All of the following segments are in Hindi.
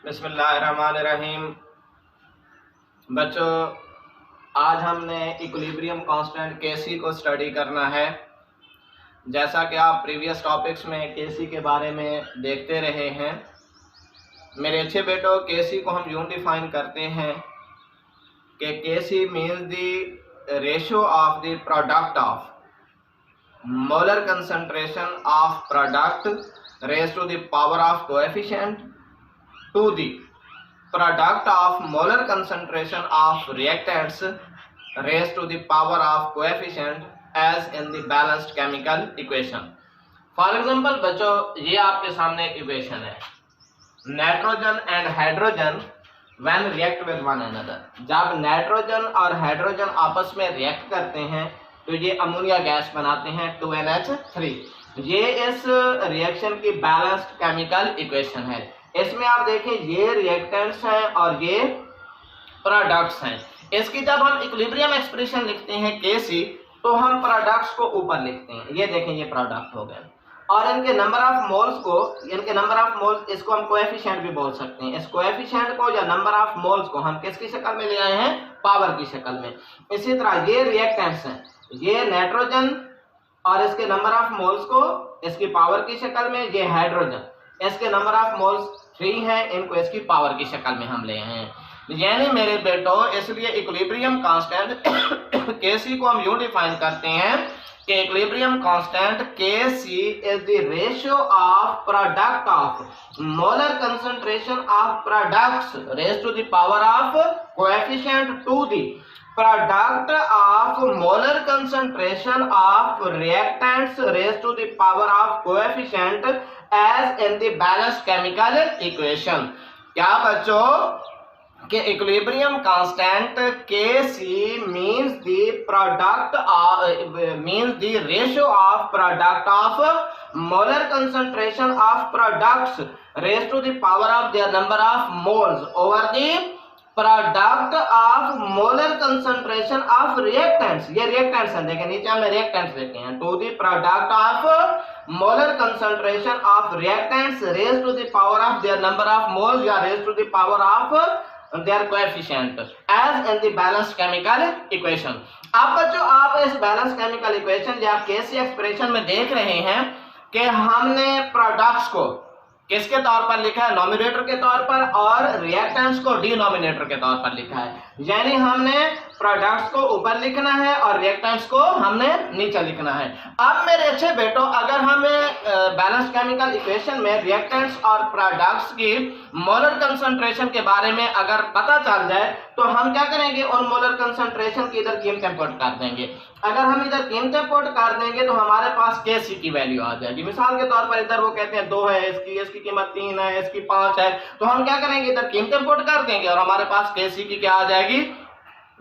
बिस्मिल्लाहिर्रहमानिर्रहीम। बच्चों, आज हमने इक्विलिब्रियम कांस्टेंट केसी को स्टडी करना है। जैसा कि आप प्रीवियस टॉपिक्स में केसी के बारे में देखते रहे हैं। मेरे अच्छे बेटों, केसी को हम यूं डिफाइन करते हैं कि KC means the ratio of the product of molar concentration of product raise to the power of coefficient to the product of molar concentration of reactants raised to the power of coefficient as in the balanced chemical equation. For example, बच्चों, ये आपके सामने एक इक्वेशन है। Nitrogen and hydrogen when react with one another, जब नाइट्रोजन और हाइड्रोजन आपस में रिएक्ट करते हैं तो ये अमोनिया गैस बनाते हैं 2NH3। ये इस रिएक्शन की बैलेंस्ड केमिकल इक्वेशन है। इसमें आप देखें, ये रिएक्टेंट्स हैं और ये प्रोडक्ट्स हैं। इसकी जब हम इक्विलिब्रियम एक्सप्रेशन लिखते हैं केसी, तो हम प्रोडक्ट्स को ऊपर लिखते हैं। ये देखें, ये प्रोडक्ट हो गए और इनके नंबर ऑफ मोल्स इसको हम कोएफिशिएंट भी बोल सकते हैं। इस कोएफिशिएंट को या नंबर ऑफ मोल्स को हम किसकी शक्ल में ले आए हैं? पावर की शक्ल में। इसी तरह ये रिएक्टेंट्स हैं, ये नाइट्रोजन और इसके नंबर ऑफ मोल्स को इसकी पावर की शक्ल में, ये हाइड्रोजन इसके नंबर ऑफ मोल्स 3 हैं, इनको इसकी पावर की शक्ल में हम ले हैं। यानी मेरे बेटों, इसलिए इक्विलिब्रियम कांस्टेंट केसी को हम यूं डिफाइन करते हैं कि equilibrium constant KC is the ratio of product of molar concentration of products raise to the power of coefficient to the product of molar concentration of reactants raised to the power of coefficient as in the balanced chemical equation। क्या बच्चों कि equilibrium constant Kc means the ratio of product of molar concentration of products raised to the power of their number of moles over the product of molar concentration of reactants. ये रिएक्टेंट्स हैं, देखिए नीचे हमने रिएक्टेंट्स लिखे हैं। To the product of molar concentration of reactants raise to the power of their number of moles या raise to the power of their coefficient as in the balanced chemical equation. अब बच्चों, आप इस बैलेंस्ड केमिकल इक्वेशन या केसी एक्सप्रेशन में देख रहे हैं कि हमने प्रोडक्ट्स को किसके तौर पर लिखा है? नॉमिनेटर के तौर पर, और रिएक्टेंट्स को डिनोमिनेटर के तौर पर लिखा है। यानी हमने प्रोडक्ट्स को ऊपर लिखना है और रिएक्टेंट्स को हमने नीचे लिखना है। अब मेरे अच्छे बेटों, अगर हमें बैलेंस केमिकल इक्वेशन में रिएक्टेंट्स और प्रोडक्ट्स की मोलर कंसंट्रेशन के बारे में अगर पता चल जाए तो हम क्या करेंगे? उन मोलर कंसंट्रेशन की इधर कीमतें पुट कर देंगे। अगर हम इधर कीमतें पुट कर देंगे तो हमारे पास केसी की वैल्यू आ जाएगी। मिसाल के तौर पर इधर वो कहते हैं 2 है, इसकी कीमत 3 है, इसकी 5 है, तो हम क्या करेंगे? इधर कीमतें पुट कर देंगे और हमारे पास केसी की क्या आ जाएगी?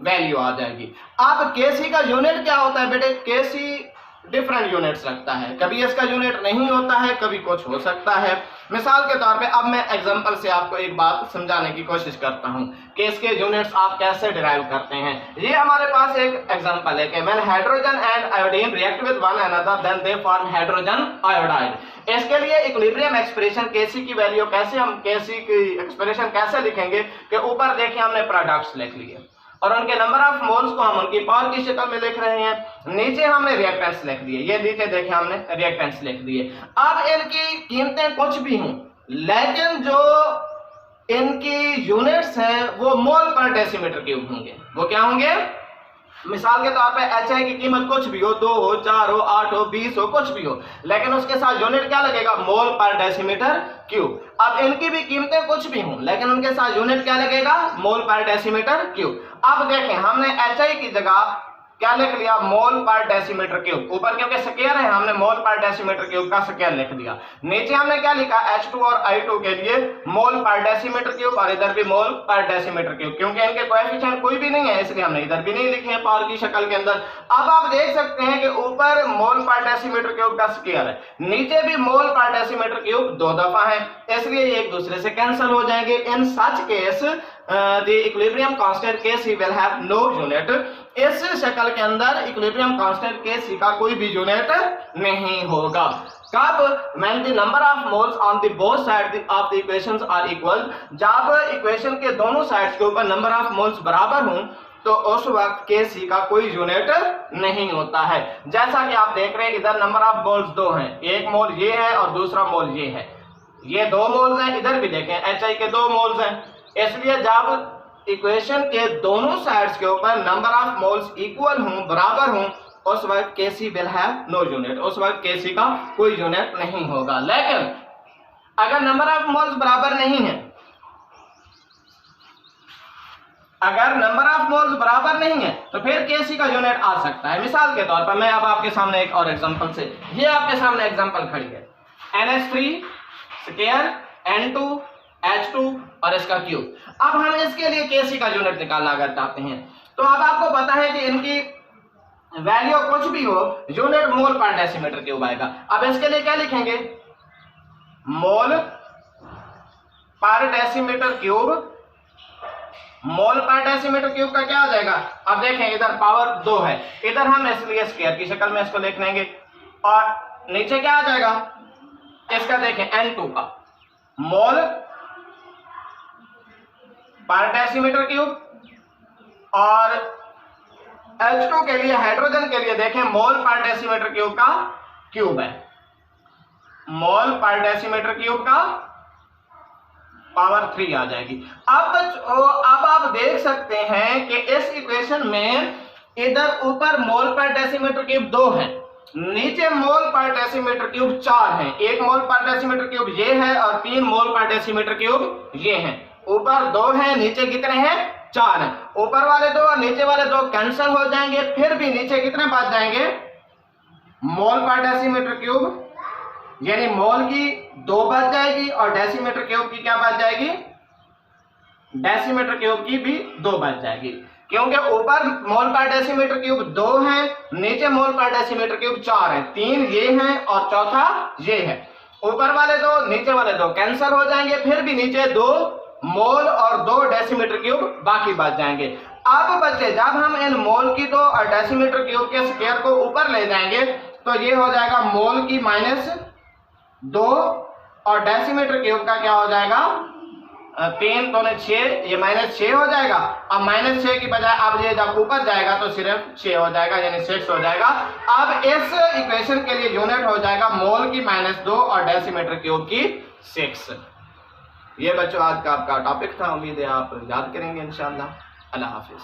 वैल्यू आ जाएगी। अब केसी का यूनिट क्या होता है बेटे? केसी डिफरेंट यूनिट्स रखता है। कभी इसका यूनिट नहीं होता है, कभी कुछ हो सकता है। मिसाल के तौर पे अब मैं एग्जांपल से आपको एक बात समझाने की कोशिश करता हूं कि इसके यूनिट्स आप कैसे डिराइव करते हैं। ये हमारे पास एक एग्जांपल है कि when hydrogen and iodine react with one another then they form hydrogen iodide. इसके लिए इक्विलिब्रियम एक्सप्रेशन केसी की वैल्यू कैसे, हम केसी की एक्सप्रेशन कैसे लिखेंगे कि ऊपर देखिए हमने प्रोडक्ट्स लिख लिए और उनके नंबर ऑफ मोल्स को हम उनकी पावर की शक्ल में लिख रहे हैं। नीचे हमने रिएक्टेंट्स लिख दिए, ये नीचे देखिए हमने रिएक्टेंट्स लिख दिए। अब इनकी कीमतें कुछ भी हों, लेकिन जो इनकी यूनिट्स हैं वो मोल पर डेसीमीटर क्यूब होंगे। वो क्या होंगे? मिसाल के तौर पे HI की कीमत कुछ भी हो, 2 हो, 4 हो, 8 हो, 20 हो, कुछ भी हो, लेकिन उसके साथ यूनिट क्या लगेगा? मोल पर डेसीमीटर क्यूब। अब इनकी भी कीमतें कुछ भी हों, लेकिन उनके साथ यूनिट क्या लगेगा? मोल पर डेसीमीटर क्यूब। अब देखें, हमने HI की जगह क्या लिख लिया? मोल पर डेसीमीटर क्यूब। ऊपर क्योंकि स्केयर है, हमने मोल पर डेसीमीटर क्यूब का स्केयर लिख दिया। नीचे हमने क्या लिखा? H2 और I2 के लिए मोल पर डेसीमीटर क्यूब और इधर भी मोल पर डेसीमीटर क्यूब। क्योंकि इनके कोएफिशिएंट कोई भी नहीं है, इसलिए हमने इधर भी नहीं लिखे हैं पावर की शक्ल के अंदर। अब आप देख सकते हैं कि ऊपर मोल पर डेसीमीटर क्यूब का स्केयर है, नीचे भी मोल पर डेसीमीटर क्यूब 2 दफा है, इसलिए ये एक दूसरे से कैंसिल हो जाएंगे। In such case the equilibrium constant Kc will have no unit। इस शक्ल के अंदर इक्विलिब्रियम कांस्टेंट Kc का कोई भी यूनिट नहीं होगा। कब? when the number of moles on the both sides of the equations are equal, जब इक्वेशन के दोनों साइड्स के ऊपर नंबर ऑफ मोल्स बराबर हों तो उस वक्त Kc का कोई यूनिट नहीं होता है। जैसा कि आप देख रहे हैं इधर नंबर ऑफ मोल्स दो हैं, एक मोल ये है और दूसरा मोल ये है, ये दो मोल्स हैं। इधर भी देखें HI के दो मोल्स हैं, इसलिए जब इक्वेशन के दोनों साइड्स के ऊपर नंबर ऑफ मोल्स इक्वल हों, बराबर हों, उस वक्त Kc will have no unit, उस वक्त Kc का कोई यूनिट नहीं होगा। लेकिन अगर नंबर ऑफ मोल्स बराबर नहीं है, अगर नंबर ऑफ मोल्स बराबर नहीं है तो फिर Kc का यूनिट आ सकता है। मिसाल के तौर पर मैं अब आपके सामने एक और एग्जांपल से, ये आपके सामने एग्जांपल खड़ी है NH3 स्क्वायर N2 H2 और इसका क्यूब। अब हम इसके लिए Kc का यूनिट निकालना अगर चाहते हैं तो अब आपको पता है कि इनकी वैल्यू कुछ भी हो, यूनिट मोल पर डेसीमीटर क्यूब आएगा। अब इसके लिए क्या लिखेंगे? मोल पर डेसीमीटर क्यूब। मोल पर डेसीमीटर क्यूब का क्या हो जाएगा? अब देखें इधर पावर 2 है, इधर हम इसलिए स्क्वायर की शक्ल में इसको लिख लेंगे और नीचे क्या आ जाएगा इसका? देखें N2 का मोल पर डेसीमीटर क्यूब और H2 के लिए, हाइड्रोजन के लिए देखें मोल पर डेसीमीटर क्यूब का क्यूब है, मोल पर डेसीमीटर क्यूब का पावर 3 आ जाएगी। अब आप देख सकते हैं कि इस इक्वेशन में इधर ऊपर मोल पर डेसीमीटर क्यूब 2 है, नीचे मोल पर डेसीमीटर क्यूब 4 है। एक मोल पर डेसीमीटर क्यूब ये है और 3 मोल पर डेसीमीटर क्यूब ये है। ऊपर 2 है, नीचे कितने हैं? 4 है। ऊपर वाले 2 और नीचे वाले 2 कैंसिल हो जाएंगे, फिर भी नीचे कितने बच जाएंगे? मोल पर डेसीमीटर क्यूब, यानी मोल की 2 बच जाएगी और डेसीमीटर क्यूब की क्या बच जाएगी? डेसीमीटर क्यूब की भी 2 बच जाएगी, क्योंकि ऊपर मोल पर डेसीमीटर क्यूब 2 है, नीचे मोल पर डेसीमीटर क्यूब 4 है। 3 ये है और चौथा ये है। ऊपर वाले 2 नीचे वाले 2 कैंसिल हो जाएंगे, फिर भी नीचे 2 मोल और 2 डेसीमीटर क्यूब बाकी बच जाएंगे। अब बच्चे जब हम इन मोल की 2 और डेसीमीटर क्यूब के स्क्वायर को ऊपर ले जाएंगे तो ये हो जाएगा मोल की -2 और डेसीमीटर क्यूब का क्या हो जाएगा? 3 तो 6, ये -6 हो जाएगा। अब -6 की बजाय अब ये जब ऊपर जाएगा तो सिर्फ 6 हो जाएगा, यानी 6 हो जाएगा। अब इस इक्वेशन के लिए यूनिट हो जाएगा मोल की -2 और डेसीमीटर क्यूब की 6। ये बच्चों आज का आपका टॉपिक था, उम्मीद है आप याद करेंगे इंशाअल्लाह। अल्लाह हाफिज।